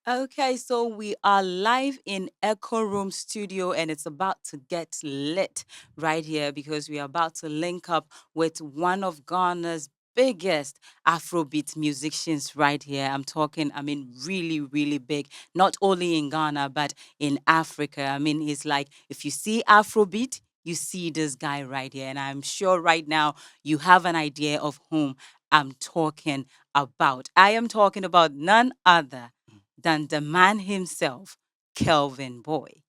Okay, so we are live in Echooroom studio and it's about to get lit right here because we are about to link up with one of Ghana's biggest Afrobeat musicians right here. I'm talking, really, really big, not only in Ghana, but in Africa. He's like, if you see Afrobeat, you see this guy right here. And I'm sure right now you have an idea of whom I'm talking about. I am talking about none other than the man himself, Kelvyn Boy.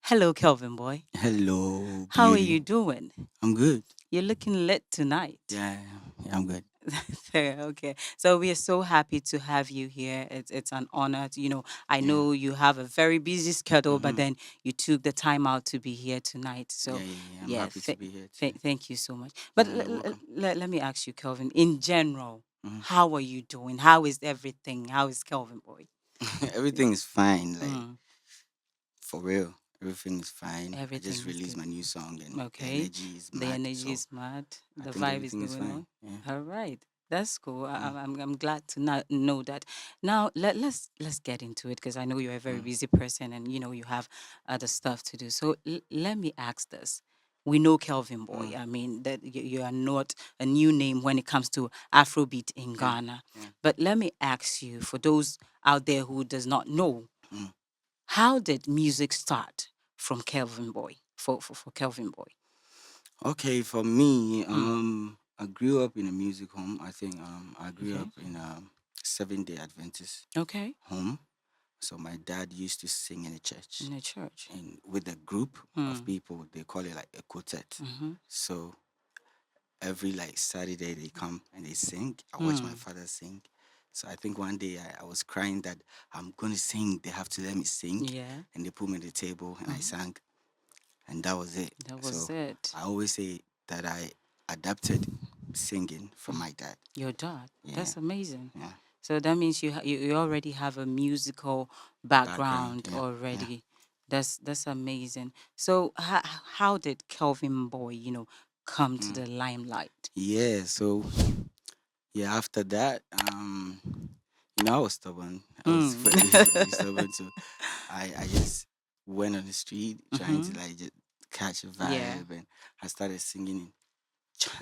Hello, Kelvyn Boy. Hello, How are you beauty. doing? I'm good. You're looking lit tonight. Yeah, yeah, I'm good. Okay. So we are so happy to have you here. It's an honor. I Yeah. know you have a very busy schedule, but Mm-hmm. then you took the time out to be here tonight. Yeah, So yeah, yeah. I'm yeah, happy to be here too. thank you so much. But Yeah, welcome. let me ask you, Kelvyn, in general, hmm how are you doing? How is everything? How is Kelvyn Boy? Everything is fine. Like Mm, for real, everything is fine. I just everything is released good. my new song and the Okay. energy is The mad. energy So is mad. I The think vibe is everything is going fine. on. Yeah. All right. That's cool. Mm, I'm glad to know that. Now let's get into it because I know you're a very mm, busy person and you have other stuff to do. So let me ask this. We know Kelvin Boy. mm. I mean that you are not a new name when it comes to Afrobeat in Yeah, Ghana. yeah. But let me ask you, for those out there who does not know, Mm. how did music start from Kelvin Boy for Kelvin Boy? Okay, for me, Mm. I grew up in a music home. I think I grew Okay. up in a 7 Day Adventist Okay. home. So my dad used to sing in a church In the church. and with a group of Mm. people. They call it like a quartet. Mm-hmm. So every like Saturday they come and they sing. I watch my Mm. father sing. So I think one day I was crying that I'm gonna sing. They have to let me sing, Yeah. and they put me on the table and I Mm-hmm. sang, and that was it. That was So it. I always say that I adapted singing from my dad. Your dad. Yeah, That's amazing. yeah. So that means you already have a musical Background. background Yeah, yeah. already. That's amazing. So how did Kelvin Boy, come to Mm. the limelight? Yeah. So yeah, after that, I was stubborn. I was Mm. very, very stubborn. So I just went on the street trying Mm-hmm. to like just catch a Yeah. vibe, and I started singing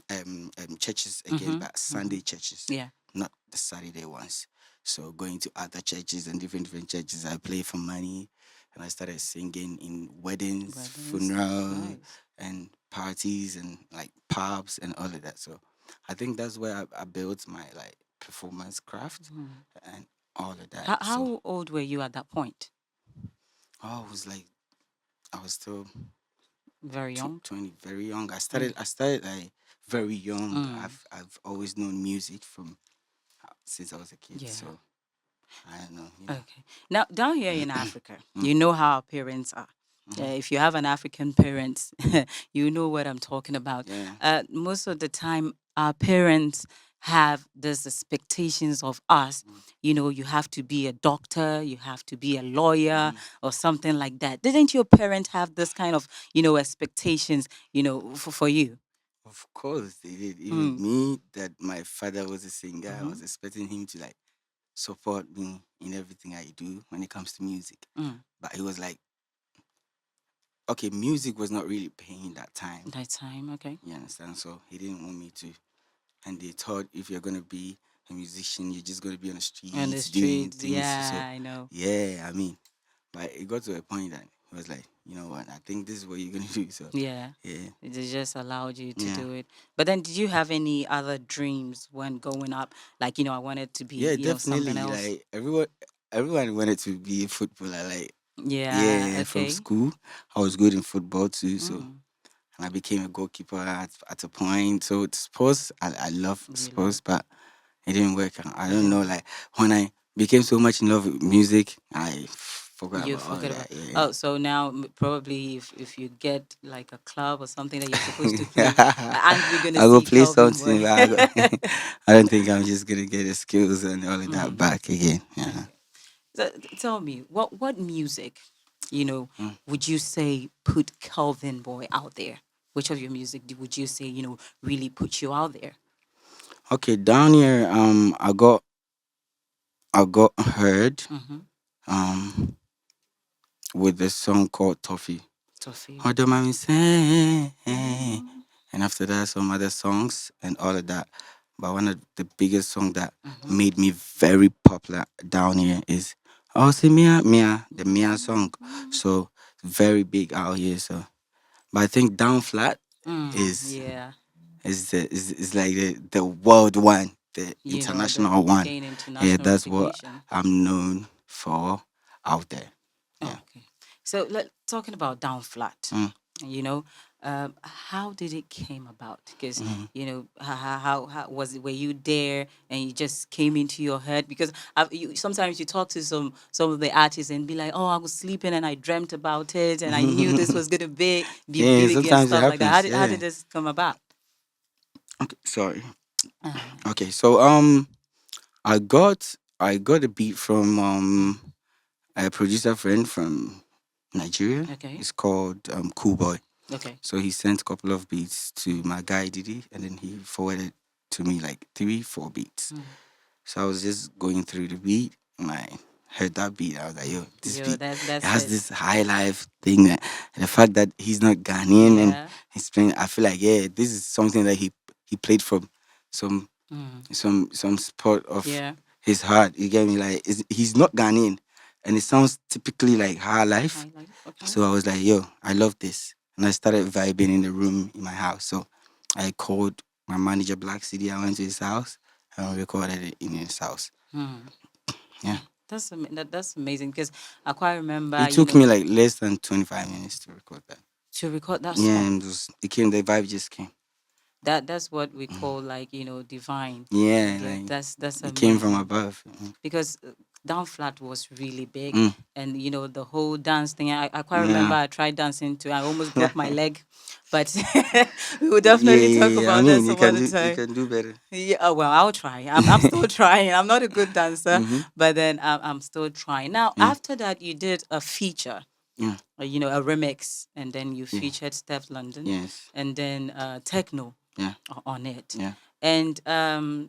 in churches again, Mm-hmm. but Mm-hmm. Sunday churches, Yeah. not the Saturday ones. So going to other churches and different churches, I play for money, and I started singing in weddings, Weddings. funerals, Nice. and parties, and like pubs and all of that. So I think that's where I built my like performance craft Mm. and all of that. So How old were you at that point? I was like, I was still Very young. 20, very young. Okay. I started like very young. Mm. I've always known music from since I was a kid. Yeah. So I don't know, Okay. Now, down here in Africa, Mm, you know how our parents are. mhm. If you have an African parent, you know what I'm talking about. Yeah. Most of the time, our parents have these expectations of us. Mm, You have to be a doctor, you have to be a lawyer, mhm. or something like that. Didn't your parents have this kind of, expectations, for you? Of course they did. Even Mm. me, that my father was a singer, I Mm-hmm. was expecting him to like support me in everything I do when it comes to music. Mm. But he was like, okay, music was not really paying that time. That time, okay. You understand? So he didn't want me to. And they thought if you're gonna be a musician, you're just gonna be on the On the streets doing streets, things. yeah, So I know. yeah, I mean, but it got to a point that he was like, you know what, I think this is what you're gonna do. So Yeah. yeah, It just allowed you to yeah, do it. But then did you have any other dreams when growing up? Like, I wanted to be, yeah, something definitely. else. Like everyone wanted to be a footballer. Like Yeah, yeah, from okay. school, I was good in football too. So Mm, and I became a goalkeeper at a point. So it's sports, I love you love sports, but it didn't work out. I it don't know, didn't like when I became so much in love with music, I forgot you about all of forget about that. Yeah. oh, so now probably if you get like a club or something that you're supposed to play, I aren't we gonna go see play Kelvin something, Boy? but I don't think I'm just gonna get the skills and all of that Mm, back again. Yeah. okay. So tell me, what music, you know, Mm. would you say put Kelvin Boy out there? Which of your music would you say, really put you out there? Okay, down here, I got heard. Mm-hmm. um with the song called Toffee. Toffee. What do mommy say? Mm-hmm. And after that, some other songs and all of that. But one of the biggest songs that Mm-hmm. made me very popular down here is Oh See Mia Mia, the Mia song. So very big out here. So but I think Down Flat is Yeah. is like the world one, the You know, international one. gain Yeah, international that's what recognition. I'm known for out there. Yeah. Okay. So talking about down flat, Mm, you know, how did it came about? Because mm, how was it? Were you there and you just came into your head? Because sometimes you talk to some of the artists and be like, oh, I was sleeping and I dreamt about it and I knew this mm. was gonna be Yeah, big and sometimes it stuff like that. happens. How Yeah. did this come about? Okay, sorry. Uh, Okay, so I got a beat from mm, a producer friend from Nigeria. okay. It's called Cool Boy. Okay. So he sent a couple of beats to my guy Didi, and then he forwarded to me like three, four beats. Mm. So I was just going through the beat, and I heard that beat. I was like, yo, this Yo, beat, it that's has it. this high life thing that, and the fact that he's not Ghanaian and Yeah. he's playing, I feel like, yeah, this is something that he played from some Mm. some spot of Yeah. his heart. You get me? Like he's not Ghanaian, and it sounds typically like high life. Highlight. Okay. So I was like, yo, I love this, and I started vibing in the room in my house. So I called my manager Black City. I went to his house and we recorded it in his house. Hmm. Yeah, That's amazing because I quite remember, it took me like less than 25 minutes to record that. to record that Yeah, song. and it came. The vibe just came. That's what we call like divine. Yeah, Yeah, like that's it came from amazing above. because down flat was really big, Mm. and the whole dance thing. I quite remember Yeah. I tried dancing too. I almost broke my leg, but we will Yeah, definitely talk yeah, yeah. I about that mean, some other you time. can do better. Yeah, oh, well, I'll try. I'm still trying. I'm not a good dancer, Mm-hmm. but then I'm still trying. Now, Yeah, after that, you did a feature, yeah, a remix, and then you yeah. featured Steph London, Yes. and then Techno Yeah, on it. yeah. And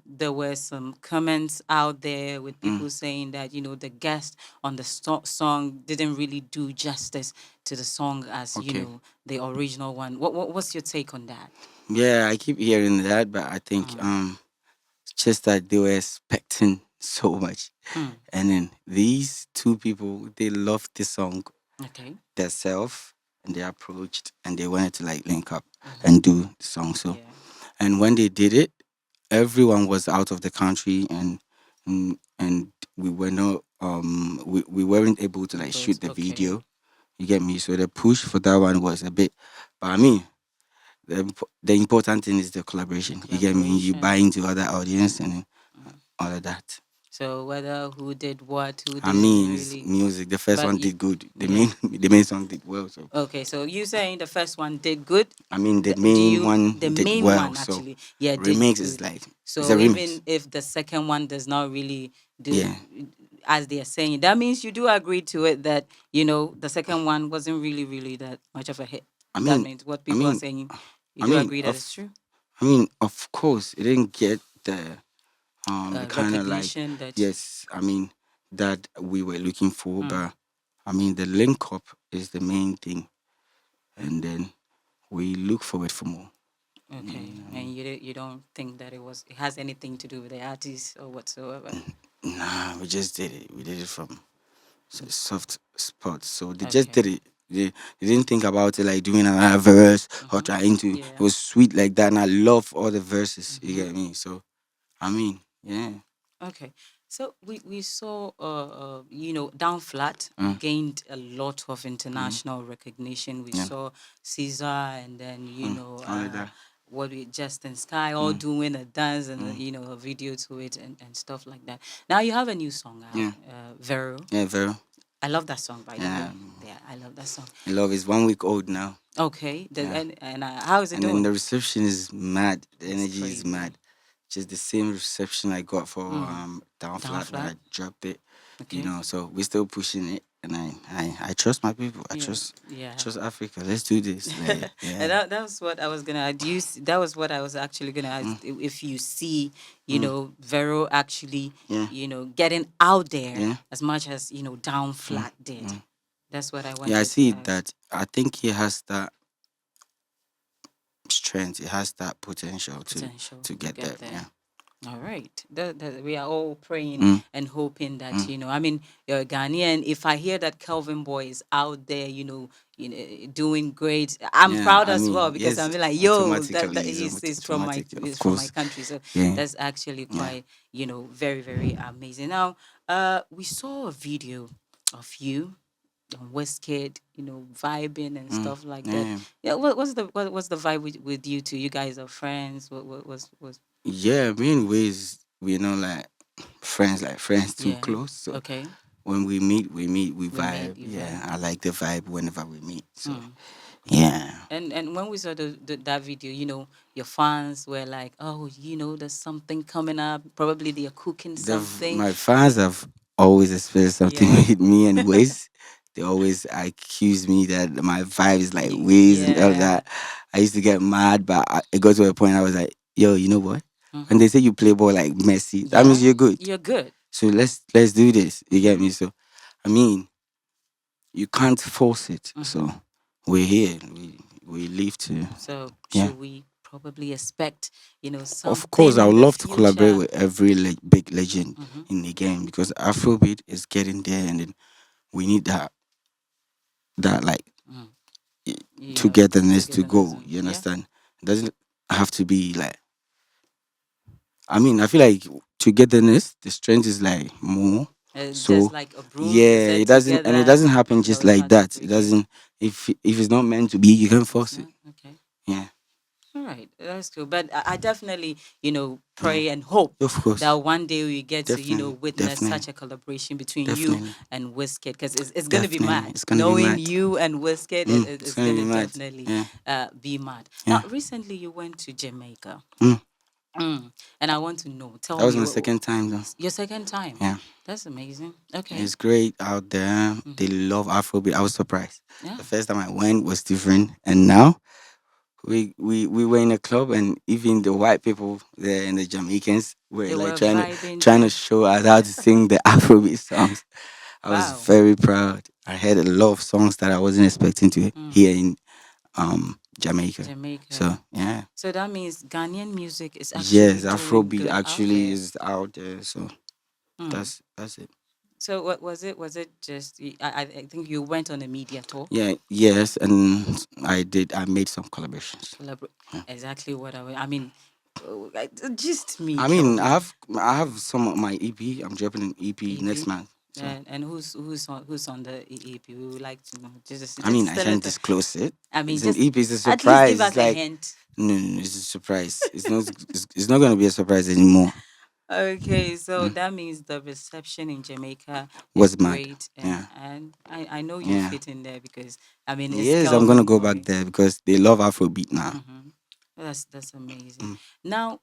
there were some comments out there with Mm. people saying that the guest on the song didn't really do justice to the song as Okay. the original one. What's your take on that? Yeah, I keep hearing that, but I think Mm. it's just that they were expecting so much. Mm. And then these two people, they loved the song Okay. themselves and they approached and they wanted to like link up Hmm. and do the song. So Yeah. and when they did it, everyone was out of the country and we were not we weren't able to like shoot the Okay. video. You get me? So the push for that one was a bit, but I mean, the important thing is the The collaboration. You get me? You buy collaboration. into other audience and Mm. all of that. So whether who did what, who I didn't mean, it's really, music. The first but one did good. yeah. The main song did well. So Okay, so you saying the first one did good? I mean, the Do main you one the did main well. one So actually? Yeah, did remix is good. like it's a So remix. even if the second one does not really do Yeah. as they are saying, that means you do agree to it that the second one wasn't really that much of a hit. I That mean, means what I people are mean, saying, you I do mean, agree that it's true. of course, it didn't get the kind of like Recognition that. yes, I mean that we were looking for, Mm, but I mean the link up is the main thing, and then we look forward for more. okay, and you don't think that it has anything to do with the artist or whatsoever. Nah, we just did it. We did it from soft spots. So they just Okay. did it. They didn't think about it like doing another verse or Mm-hmm. trying to. It Yeah. was sweet like that, and I love all the verses. You Mm-hmm. get me? So I mean, yeah. Okay. So we saw Down Flat Mm, gained a lot of mm, international recognition. We yeah. saw Caesar and then All of that. what we Justin Sky all Mm, doing a dance and mm, a video to it and stuff like that. Now you have a new song out, yeah. Vero. Yeah, very. I love that song by the Yeah. way. Yeah, I love that song. My love is 1 week old now. Okay. Yeah. How is it And then doing? the reception is mad. The It's energy is crazy. mad. just the same reception I got for down Down flat when I flat. dropped it. Okay. So we're still pushing it, and I trust my people. I Yeah. trust Yeah. trust Africa. Let's do this. Like, And yeah. that was what I was gonna add. That was what I was actually gonna ask. Mm, If you see, mm, Vero actually, yeah. getting out there Yeah. as much as Down Mm, Flat did. mm. That's what I Yeah, I wanted to see ask. that. I think he has that strength. He has that potential Potential to to get there. get there. Yeah. All right. We are all praying Mm, and hoping that, mm. I mean, you're a Ghanaian. If I hear that Kelvyn Boy is out there, doing great, I'm Yeah. proud I as well mean, because yes, I'm like, yo, automatically is he's automatic, of from my course. country. So Yeah. that's actually Yeah. quite, very, very amazing. Now, we saw a video of you and Wizkid, vibing and Mm, stuff like that. yeah. Yeah, what's the vibe with you two? You guys are friends. What was Yeah, me and Wiz, we know like friends too Yeah. close. So Okay. when we meet, we We made vibe. you Yeah, vibe. I like the vibe whenever we meet. So Mm. yeah, And when we saw that video, your fans were like, "Oh, there's something coming up. Probably they are cooking something." my fans have always experienced something Yeah. with me and Wiz. They always accuse me that my vibe is like Wiz and all Yeah. that. I used to get mad, but it got to a point I was like, yo, you know what? When Mm-hmm. they say you play ball like Messi, that means Yeah. you're good. You're good. So let's do this. You get Mm-hmm. me? So I mean, you can't force it. Mm-hmm. So we're here. We live to So yeah. should we probably expect, Of course, something I in would the love to collaborate future? with every big legend Mm-hmm. in the game because Afrobeat is getting there, and then we need that like Mm. togetherness to Togetherness. go. And, You yeah. understand? It doesn't have to be like. I mean, I feel like togetherness, the strength is like more. There's So like a broom. Is yeah, that it together? doesn't happen No, just it's like not. that. It Okay. doesn't. If it's not meant to be, you can It's force it. not okay. Yeah, All right, that's cool. But I definitely, yeah. pray and hope Of that course, one day we get to, definitely, witness such definitely, a collaboration between you definitely, and Wizkid, because it's gonna be definitely. mad. It's gonna be Knowing mad. you and Wizkid, It's it's gonna be gonna mad. definitely Yeah, be mad. Now, yeah. recently you went to Jamaica, Mm. and I want to know. Tell That was me, my second time though. your second time? Yeah, That's amazing. Okay. it's great out there. They Mm-hmm. love Afrobeat. I was surprised. Yeah. The first time I went was different, and now we were in a club, and even the white people there and the Jamaicans were They like were vibing trying to too. show us how to sing the Afrobeat songs. I was Wow. very proud. I heard a lot of songs that I wasn't expecting to Mm. hear in Jamaica. So Jamaica. yeah. So that means Ghanaian music is actually Yes, doing Afrobeat good out actually there. is out there. So Hmm. that's it. So what was it? Was it just I think you went on a media tour? Yeah, yes, and I did. I made some collaborations. Collaborate. Yeah. Exactly what I mean. Just me, I mean, Kelvin. I have some of my EP. I'm dropping an EP next EP. month. So And who's on the EP? We would like to know. I mean, I Just a can't little. disclose it. I mean, It's an just EP. It's a at least give surprise. It's us a like hint. no, it's a surprise. It's not gonna be a surprise anymore. Okay, so Mm. that means the reception in Jamaica is Was mad. great, and Yeah, I know you yeah. fit in there because I mean it's Yes, I'm gonna Kelvin go back Boy. there because they love Afrobeat now. Mm-hmm. That's amazing. Mm, Now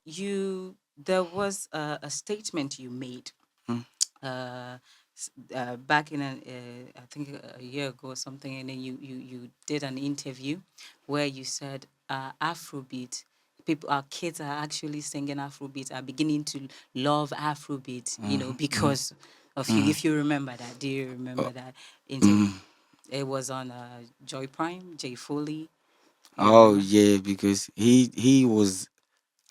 there was a statement you made mm, uh, back in I think a year ago or something, and then you did an interview where you said Afrobeat. Our kids are actually singing Afrobeat, are beginning to love Afrobeat, mm, mm, because of you. mm. If you remember that, do you Oh, remember that interview? mm. It was on Joy Prime, Jay Foley. You Oh remember? yeah, because he was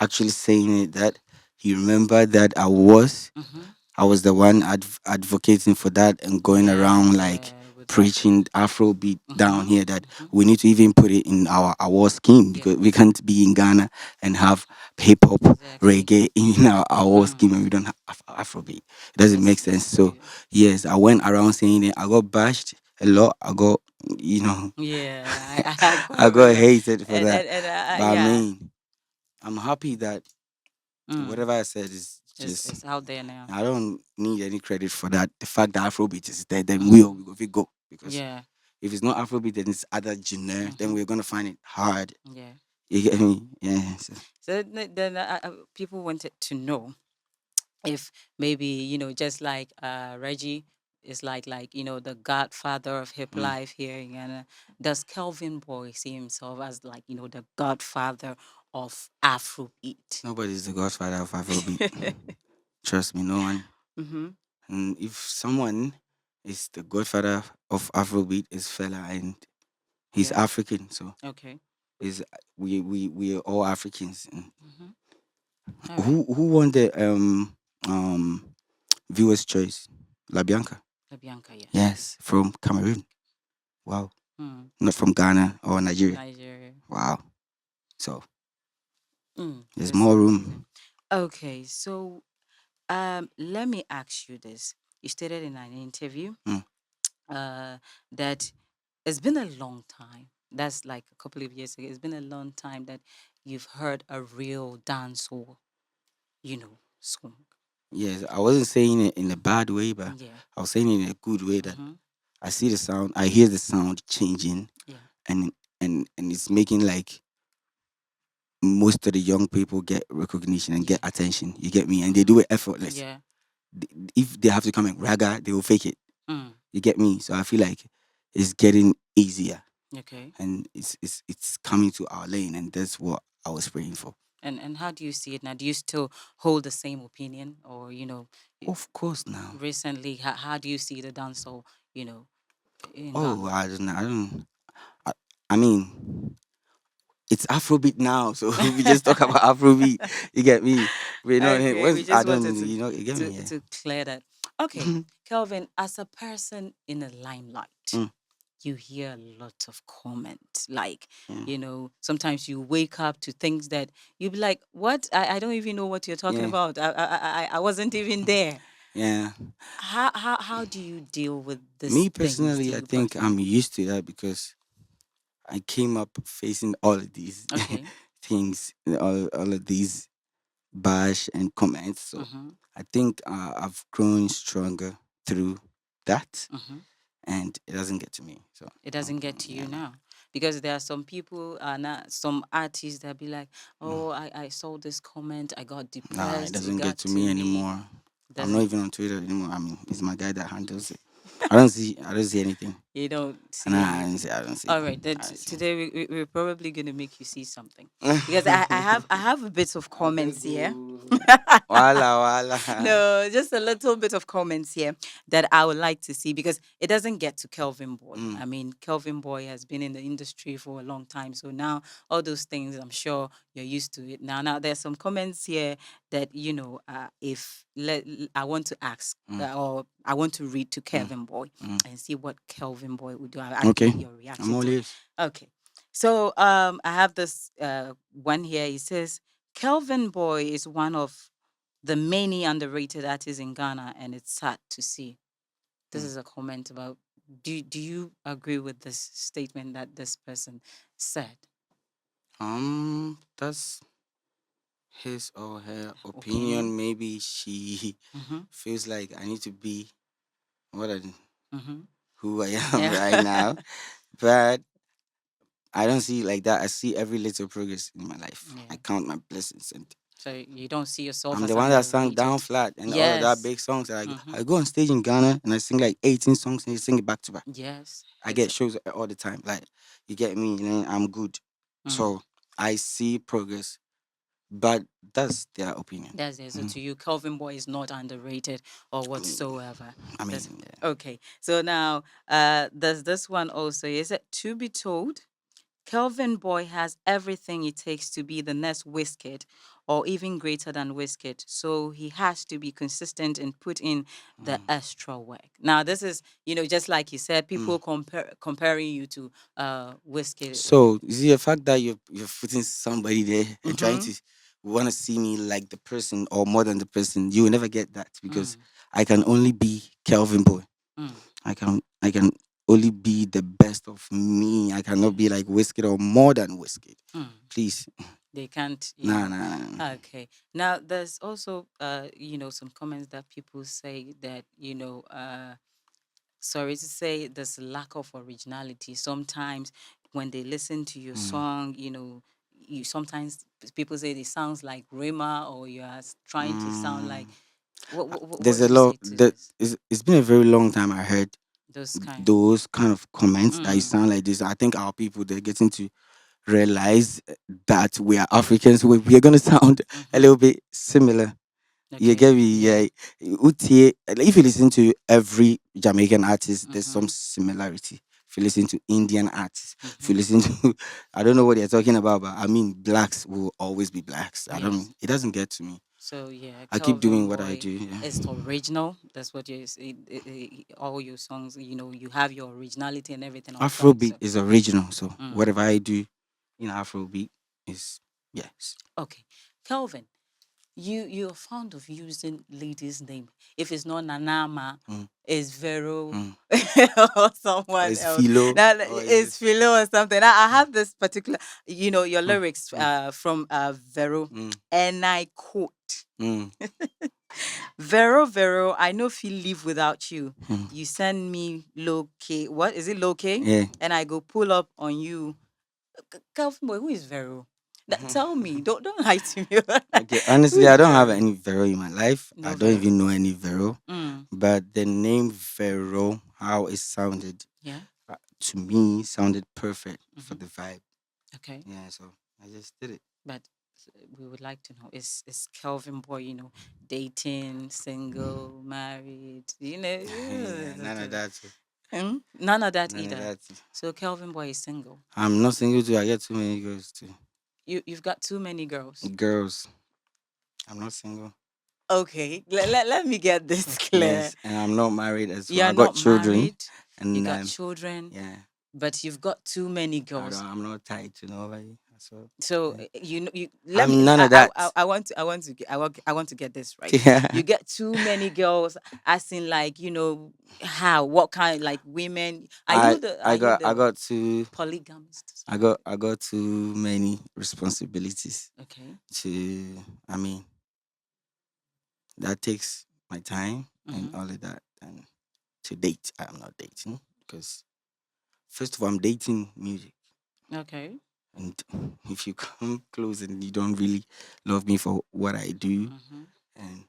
actually saying it that he remembered that Mm-hmm. I was the one advocating for that and going around like Yeah, with that. preaching Afrobeat down Mm-hmm. here that Mm-hmm. we need to even put it in our award scheme Yeah, because we can't be in Ghana and have hip hop exactly. reggae in our award Mm. scheme and we don't have Afrobeat. It doesn't make sense. That's So true. yes, I went around saying it. I got bashed a lot. I got Yeah, I quite I got remember. hated for that. And But I yeah, mean, I'm happy that mm, whatever I said is just it's out there now. I don't need any credit for that. The fact that Afrobeat is there, then Mm-hmm. we go because Yeah. if it's not Afrobeat, then it's other genre. Then Mm-hmm. we're gonna find it hard. Yeah. You get me? Yeah. So then people wanted to know if maybe just like Reggie is like the godfather of hip Mm. life here in Ghana. Does Kelvyn Boy see himself as like the godfather of Afrobeat? Nobody's the godfather of Afrobeat. Trust me, no one. Mm-hmm. And if someone is the godfather of Afrobeat, is Fela, and he's Yeah. African, so Okay. is we are all Africans. And Mm-hmm. All right. who won the viewers choice? La Bianca. Bianca, yes. Yes, from Cameroon. Wow. Mm. Not from Ghana or Nigeria. Nigeria. Wow. So there's That's more amazing. room. Okay, so let me ask you this. You stated in an interview Mm. that it's been a long time. That's like a couple of years ago. It's been a long time that you've heard a real dancehall, song. Yes, I wasn't saying it in a bad way, but Yeah. I was saying it in a good way that Mm-hmm. I see the sound, I hear the sound changing, Yeah. and and it's making like most of the young people get recognition and Yeah. get attention. You get me? And they do it effortless. Yeah. If they have to come and raga, they will fake it. Mm. You get me? So I feel like it's getting easier, Okay. and it's coming to our lane, and that's what I was praying for. And how do you see it now? Do you still hold the same opinion, or Of course, now. recently, how do you see the dancehall, you know, in Oh, Ghana? I don't know. I don't. I, I mean, it's Afrobeat now, so we just talk about Afrobeat. You get me? We know Okay, we once I just wanted don't. You get me? to clear that. Okay, Yeah. Kelvyn, as a person in the limelight, Mm, you hear a lot of comments. Like, yeah. sometimes you wake up to things that you be like, "What? I don't even know what you're talking Yeah. about. I wasn't even there." Yeah. How do you deal with these Me things? Do personally, I you think I'm personally? used to that because I came up facing all of these Okay. things, all of these bash and comments. So Mm-hmm. I think I've grown stronger through that, Mm-hmm. and it doesn't get to me. So It doesn't get to yeah, you now because there are some people, some artists that be like, mm, "Oh, I saw this comment, I got nah, it depressed, it doesn't get got to to me me." anymore. I'm not Doesn't even on Twitter anymore. I mean, it's my guy that handles it. I don't see anything. You don't Nah, see I don't see. anything. I don't see. All right, then I don't see. today we're probably gonna make you see something because I have a bit of I beg comments here. you. Wala wala. No, just a little bit of comments here that I would like to see because it doesn't get to Kelvyn Boy. Mm, I mean, Kelvyn Boy has been in the industry for a long time, so now all those things, I'm sure you're used to it now. Now there's some comments here that if I want to ask mm, or I want to read to mm, Kelvyn Boy mm. and see what Kelvyn Boy would do. I Okay, need your I'm reaction all to it. ears. Okay, so I have this one here. It says Kelvyn Boy is one of the many underrated artists in Ghana, and it's sad to see. This Mm. is a comment about. Do you agree with this statement that this person said? That's his or her Opinion. opinion. Maybe she Mm-hmm. feels like I need to be what I, Mm-hmm. who I am right Yeah. now, but I don't see it like that. I see every little progress in my life. I Yeah. count my blessings, and So you don't see yourself I'm as the one that sang underrated. Down Flat and all of that Yes. big songs that Mm-hmm. I go on stage in Ghana and I sing like 18 songs and I sing it back to back. Yes. I get shows all the time. Like you get me, and then I'm good. Mm. So I see progress, but that's their opinion. That's it. So Mhm. to you, Kelvin Boy is not underrated or I mean, whatsoever. I That's mean, yeah. okay. So now, there's this one also. Is it to be told? Kelvin Boy has everything it takes to be the next Wizkid or even greater than Wizkid. So he has to be consistent and put in the Mm. extra work. Now, this is, just like you said, Mm. people comparing you to Wizkid. So you see the fact that you're putting somebody there and trying Mm-hmm. to want to see me like the person or more than the person, you will never get that because Mm, I can only be Kelvin Boy. mm, I can only be the best of me. I cannot be yes. like Whiskey or more than Whiskey. Mm. Please. They can't, Nah, nah, nah. Okay. Now, there's also, some comments that people say that, sorry to say, there's lack of originality. Sometimes when they listen to your Mm. song, you sometimes people say it sounds like Rema, or you are trying to sound like what There's do a you lot say to that this? it's been a very long time I heard Those kind. those kind of comments that you Mm, sound like this. I think our people, they're getting to realize that we are Africans. We are gonna sound a mm-hmm. little bit similar. You Okay. get me? Yeah. Yeah. If you listen to every Jamaican artist, there's Mm-hmm. some similarity. If you listen to Indian artists, if you Mm-hmm. listen to, I don't know what they're talking about, but I mean, blacks will always be blacks. I don't. Yes. It doesn't get to me. So yeah, I keep Kelvyn doing what I Boy do. Yeah. is the original. That's what you say. All your songs, you have your originality and everything on point. Afrobeat So, is original, so mm, whatever I do in Afrobeat is yes. okay, Kelvyn, you're fond of using ladies' name. If it's not Nanama, Mm, it's Vero mm. or Or someone is else. philo, Now or is it's it? Philo or something. I Mm, have this particular, your mm, lyrics mm, from Vero, mm, and I quote. mm, Vero, Vero, I know if you live without you. mm. You send me low K. What is it, low K? Yeah. And I go pull up on you. Kelvyn Boy, who is Vero? Tell me. Don't lie to me. Okay, Who honestly, I is don't have Vero? any Vero in my life. I No don't Vero. even know any Vero. Mm. But the name Vero, how it sounded Yeah. to me, sounded perfect for Mm-hmm. the vibe. Okay. Yeah, so I just did it. But we would like to know, is Kelvyn Boy, dating, single, married? Yeah, none of that. None of that None of either. that. So Kelvyn Boy is single. I'm not single too. I get too many girls too. You've got too many girls. Girls. I'm not single. Okay, let me get this clear. Yes, and I'm not married as well. You're I got not children, married, you and got children, yeah, but you've got too many girls. I'm not tied to nobody. So So yeah. you let me. I'm none of that. I want to. I want to get this right. Yeah, You get too many girls, as in like how, what kind, like women? Are you I the got too polygamist? I got too many responsibilities Okay. to. I mean, that takes my time and Mm-hmm. all of that. And to date, I'm not dating because first of all, I'm dating music. Okay. And if you come close and you don't really love me for what I do, Mm-hmm. and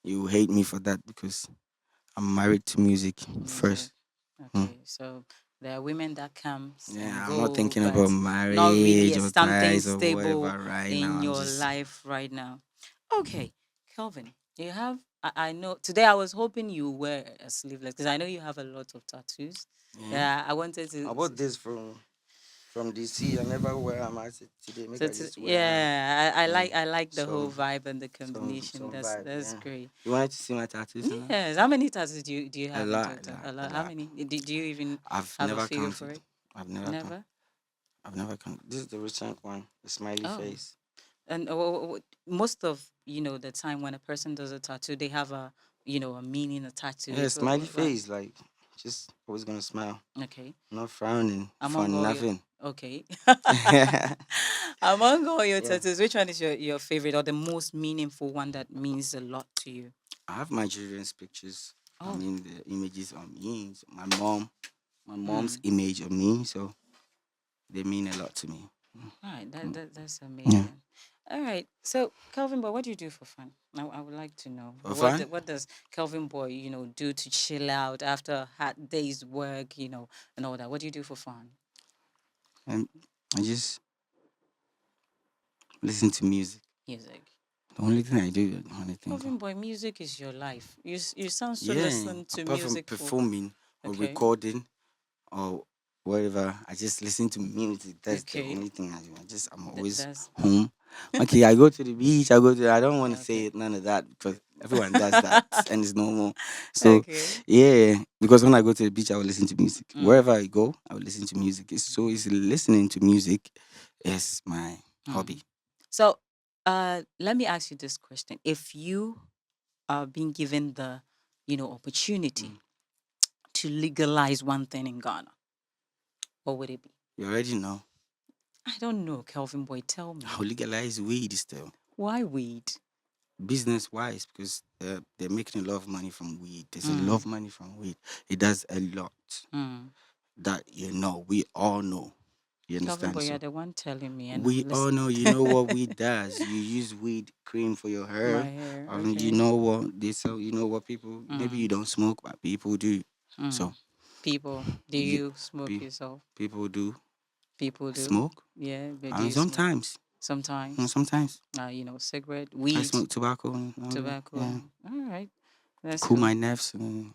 you hate me for that because I'm married to music Music. first. Mm. Okay. So there are women that comes and Yeah, I'm not go, thinking about but not really marriage or something ties or stable whatever right now. in I'm your just life right now. Okay, Kelvyn, you have. I know today I was hoping you wear a sleeveless because I know you have a lot of tattoos. yeah. Yeah, I wanted I to. bought this from DC. I never wear them. I said today, make So I just wear them. yeah, I And like the whole some vibe and the combination. some That's vibe. that's Yeah. great. You wanted to see my tattoos and that? Yes. How many tattoos do you A have in lot, a total? lot, A a lot. How lot. many? Do you even I've have a never figure for counted. it? I've never counted. Never. I've never counted. This is the recent one, the smiley Oh. face. And most of the time when a person does a tattoo, they have a meaning attached to Yeah, it. smiley What? face, like just always gonna smile, Okay. not frowning for Among all your nothing. okay. I Among all your Yeah, tattoos, which one is your favorite or the most meaningful one that means a lot to you? have my children's pictures. I Oh. mean the images on me. So my mom's Mm. image of me. So they mean a lot to me. All right, Mm, that's yeah, amazing. All right, so Kelvyn Boy, what do you do for fun? I would like to know for fun. what does Kelvyn Boy do to chill out after a hard day's work, and all that. What do you do for fun? And I just listen to music. Music. The only thing I do, the only thing. Kelvyn Boy, music is your life. You sound so Yeah, listen to apart from music for performing or okay, recording or whatever, I just listen to music. That's the okay. only thing I do. I'm always That's home. Okay, I go to the beach. I don't want to say okay. it, none of that because everyone does that and it's normal. So Okay. yeah, because when I go to the beach, I will listen to music. Wherever Mm, I go, I will listen to music. It's listening to music is my hobby. mm. So, let me ask you this question: if you are being given the, opportunity Mm. to legalize one thing in Ghana, what would it be? You already know. I don't know, Kelvyn Boy. Tell I me. will legalize weed still. Why weed? Business wise because they're making a lot of money from weed. There's a lot Mm, of money from weed. It does a lot mm, that we all know. You Kelvyn understand? Boy, you're So the one telling me, and we I'm all know, listening. you know what weed does. You use weed cream for your My hair. hair, You okay. know what they sell. You know what people. Maybe you Mm, don't smoke, but people do. mm. So People, do you, you smoke yourself? people do People do. smoke. Yeah, but do And you smoke? sometimes, Sometimes. sometimes Cigarette, I weed, smoke tobacco. And all that. tobacco. Yeah, All right, to that's cool cool. my nerves. And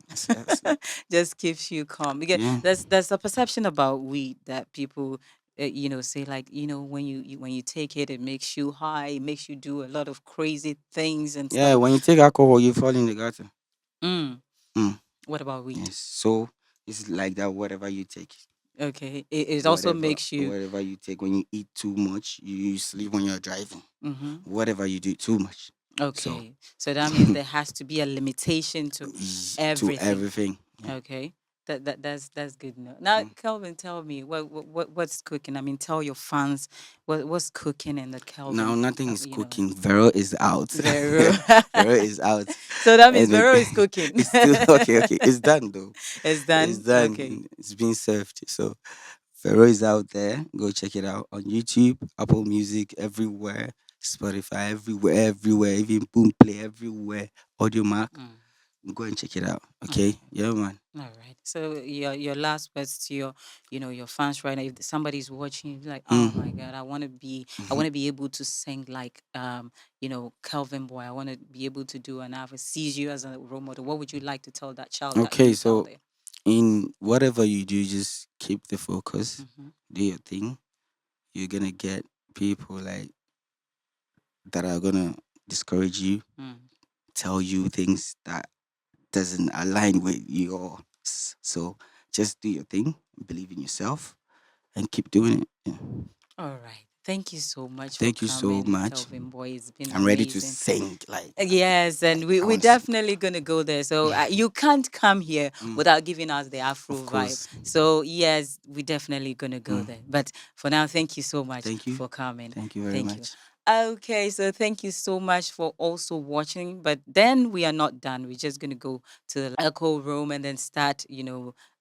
Just keeps you calm because yeah, there's a perception about weed that people say, like, when you take it, it makes you high, it makes you do a lot of crazy things and yeah. stuff. When you take alcohol, you fall in the gutter. Mm. Mm, What about weed? yes. So it's like that. Whatever you take. Okay, it also Whatever makes you. whatever you take, when you eat too much, you sleep when you're driving. Hmm. Whatever you do too much, so Okay, so that means there has to be a limitation to to everything. everything. Yeah. Okay. That's good enough. Now, Mm. Kelvin, tell me what's cooking. I mean, tell your fans what's cooking in the Now Kelvin. nothing is cooking. Vero is out. Vero. Vero is out, So that means and then Vero is cooking. it's still okay. Okay, it's done though. It's It's done. Okay. done. It's being served. So Vero is out there. Go check it out on YouTube, Apple Music, everywhere, Spotify, everywhere, everywhere, even Boomplay, everywhere, Audio Mac. Mm, Go and check it out. Okay. okay. Yeah, man. All right. So your last words to your your fans right now. If somebody's watching, you're like, oh my Mm. God, I Mhm. want to be able to sing like Kelvin Boy. I want to be able to do an Ava sees you as a role model. What would you like to tell that child that Okay, youth out so there? in whatever you do, just keep the focus, Mm-hmm. do your thing. You're gonna get people like that are gonna discourage you, Mm. tell you things that doesn't align with yours. So just do your thing, believe in yourself, and keep doing it. Yeah. All right. Thank you so much for Thank you so coming, much. Kelvin Boy. It's been I'm ready to amazing. sing like Yes, and I we want to sing. definitely gonna go there. So you can't come here Mm, without giving us the of Afro vibe. course. So yes, we definitely gonna go Mm, there. But for now, thank you so much thank you. for coming. Thank you very Thank you. much. Okay, so thank you so much for also watching. But then we are not done. We're just gonna go to the Echo Room and then start,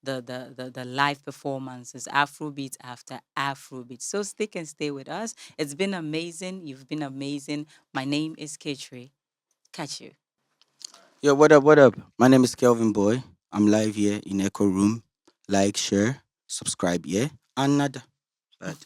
the live performances, Afrobeat after Afrobeat. So stick and stay with us. It's been amazing. You've been amazing. My name is Kitri. Catch you. Yo, what up? What up? My name is Kelvyn Boy. I'm live here in Echo Room. Like, share, subscribe, yeah? Another. But